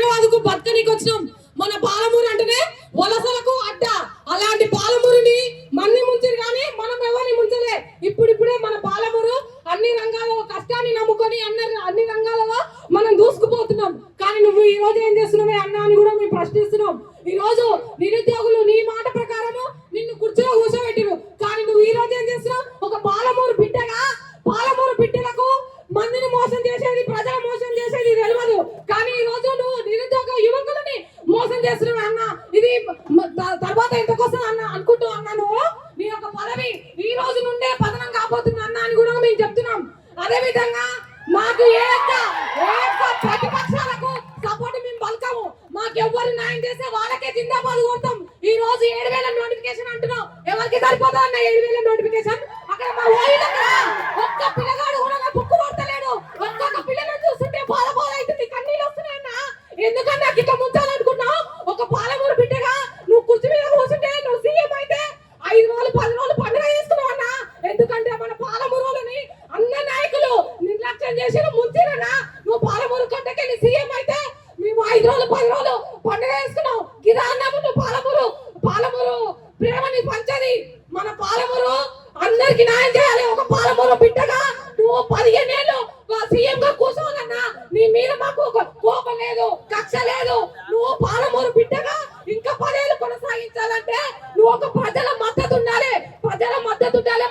హైదరాబాద్ కు బతకనికి వచ్చినాం. మన పాలమూరు అంటేనే వలసలకు అడ్డ. అలాంటి పాలమూరుని మన్ని ముంచారు కానీ మనం ఎవరిని ముంచలే. ఇప్పుడిప్పుడే మన పాలమూరు అన్ని రంగాల్లో కష్టాన్ని నమ్ముకొని అన్ని రంగాలలో మనం దూసుకుపోతున్నాం. కానీ నువ్వు ఈ రోజు ఏం చేస్తున్నావే అన్నా అని కూడా మేము ప్రశ్నిస్తున్నాం. ఈ రోజు నిరుద్యోగులు నీ మాట ప్రకారము నిన్ను కుర్చీలో కూర్చోబెట్టిరు. కానీ నువ్వు ఈ రోజు ఏం చేస్తున్నావు? ఒక పాలమూరు బిడ్డగా పాలమూరు బిడ్డలకు మందిని మోసం చేసేది, ప్రజల మోసం చేసేది తెలియదు. కానీ ఈ రోజు నువ్వు నిరుద్యోగ యువకులని మోసం చేస్తున్నావు అన్న. ఇది తర్వాత ఇంతకోసం అన్న అనుకుంటూ అన్నా నువ్వు నీ యొక్క పదవి ఈ రోజు నుండే పతనం కాబోతుంది అన్న అని కూడా మేము చెప్తున్నాం. అదే విధంగా మాకు ఏ ప్రతిపక్షాలకు సపోర్ట్ మేము పలకము. మాకు ఎవరు న్యాయం చేస్తే వాళ్ళకే జిందాబాద్ కొడతాం. ఈ రోజు 7,000 నోటిఫికేషన్ అంటున్నాం. ఎవరికి సరిపోతా అన్న 7,000 నోటిఫికేషన్? అక్కడ మా ఒక్క పిల్లగాడు కూడా బుక్కు పడతలేడు. ఒక్కొక్క పిల్లలను చూస్తుంటే బాధ అవుతుంది, కన్నీళ్ళు వస్తున్నాయన్న. ఎందుకన్నా ఇట్లా ముంచాలనుకున్నావు? ఒక పాలమూరు బిడ్డగా నువ్వు కుర్చీ మీద కూర్చుంటే నువ్వు సీఎం అయితే 5 రోజులు 10 రోజులు పండుగ చేస్తున్నావు అన్న. ఎందుకంటే మన పాలమూరుని అన్న నాయకులు నిర్లక్ష్యం చేసి ముంచిరన్నా. నువ్వు పాలమూరు కట్టకెళ్ళి సీఎం అయితే మేము 5 రోజులు 10 రోజులు పండుగ చేసుకున్నావు. గిదా అన్నాము. నువ్వు పాలమూరు ప్రేమని పంచది. మన పాలమూరు అందరికి న్యాయం చేయాలి. ఒక పాలమూరు బిడ్డగా నువ్వు 15 ఏళ్ళు సీఎం గా కూర్చోవాలన్నా. నీ మీద మాకు కోపం లేదు, కక్ష లేదు. నువ్వు పాలమూరు బిడ్డగా ఇంకా 10 ఏళ్ళు కొనసాగించాలంటే నువ్వు ఒక ప్రజల మద్దతు ఉండాలి.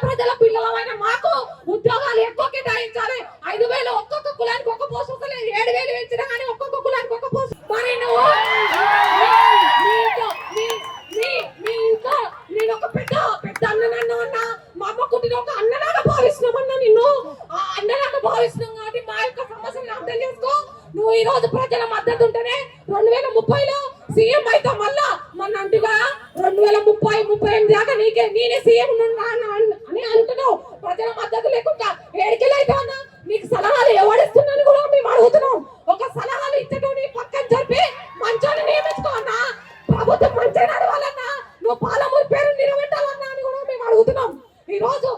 ప్రజల పిల్లలమైన మాకు ఉద్యోగాలు ఎక్కువ కేటాయించాలి. 5,000 ఒక్కొక్క కులానికి ఒక్క పోస్ట్ వస్తలేదు. 7,000 పెంచినా కానీ ఒక్కొక్క కులానికి ఒక్క పోస్ట్. మరి నువ్వు నేను ఒక పెద్ద అన్ననన్ను అన్నా. మా అమ్మ కుట్టిన ఒక అన్నలాగా భావిస్తున్నామన్నా. నిన్ను ఆ అన్నలాగా భావిస్తున్నాం కాబట్టి మా యొక్క సమస్యను అర్థం చేసుకో. నువ్వు ఈ రోజు ప్రజల మద్దతు ఉంటేనే 2030లో సీఎం అయితే మళ్ళా మన అంటుగా 2030-38 దాకా నేనే సీఎం అని అంటున్నావు. ప్రజల మద్దతు లేకుండా ఏడికెళ్ళైతే అన్నా నీకు సలహాలు ఎవడిస్తున్నాను కూడా మేము అడుగుతున్నాం. ఒక సలహాలు ఇచ్చటోని పక్కన జరిపి మంచోని నియమించుకో అన్నా. ప్రభుత్వం మంచి నడవాలన్నా. నువ్వు పాలమూరు పేరు నిలబెట్టాలన్నా అని కూడా మేము అడుగుతున్నాం. ఈ రోజు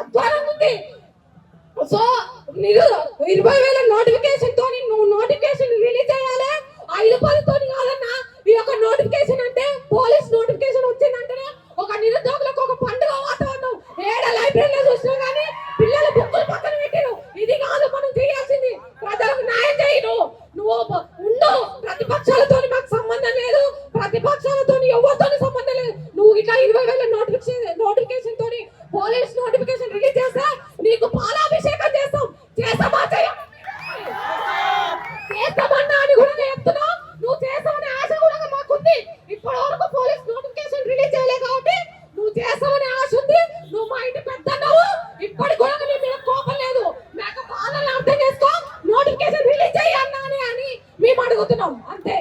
అధ్వానం ఉంది. సో 20,000 నోటిఫికేషన్ తోని నువ్వు నోటిఫికేషన్ రిలీజ్ చేయాలి. 5-10 తోని కాదన్నా. ఈ యొక్క నోటిఫికేషన్ అంటే పోలీస్ నోటిఫికేషన్ వచ్చిందంటేనే ఒక నిరుద్యోగులకు ఒక పండుగ వాతావరణం. లైబ్రరీలో చూసినా కానీ పిల్లలు బుక్కులు పక్కన పెట్టిరు. ఇది కాదు మనం చేయాల్సింది. ప్రజలకు న్యాయం చేయను. నువ్వు ఉండు. ప్రతిపక్షాలతో మాకు సంబంధం లేదు. ప్రతిపక్షాలతో ఎవరితో సంబంధం లేదు. నువ్వు ఇట్లా 20,000 నోటిఫికేషన్ తోని పోలీస్ నోటిఫికేషన్ రిలీజ్ చేస్తే నీకు పాలాభిషేకం చేస్తామా చేస్తామన్నా అని కూడా చెప్తున్నావు. నువ్వు చేస్తామనే ఆశ కూడా మాకుంది. ఇప్పటి వరకు పోలీస్ నోటిఫికేషన్ రిలీజ్ చేయలేదు కాబట్టి నువ్వు చేస్తామనే ఆశ ఉంది. నువ్వు మా ఇంటి పెద్దన్నావు. ఇప్పటి కూడా నీ మీద కోపం లేదు. మాకు బాధలు అర్థం చేసుకో. నోటిఫికేషన్ రిలీజ్ చేయి అన్నా అని మేము అడుగుతున్నాం అంతే.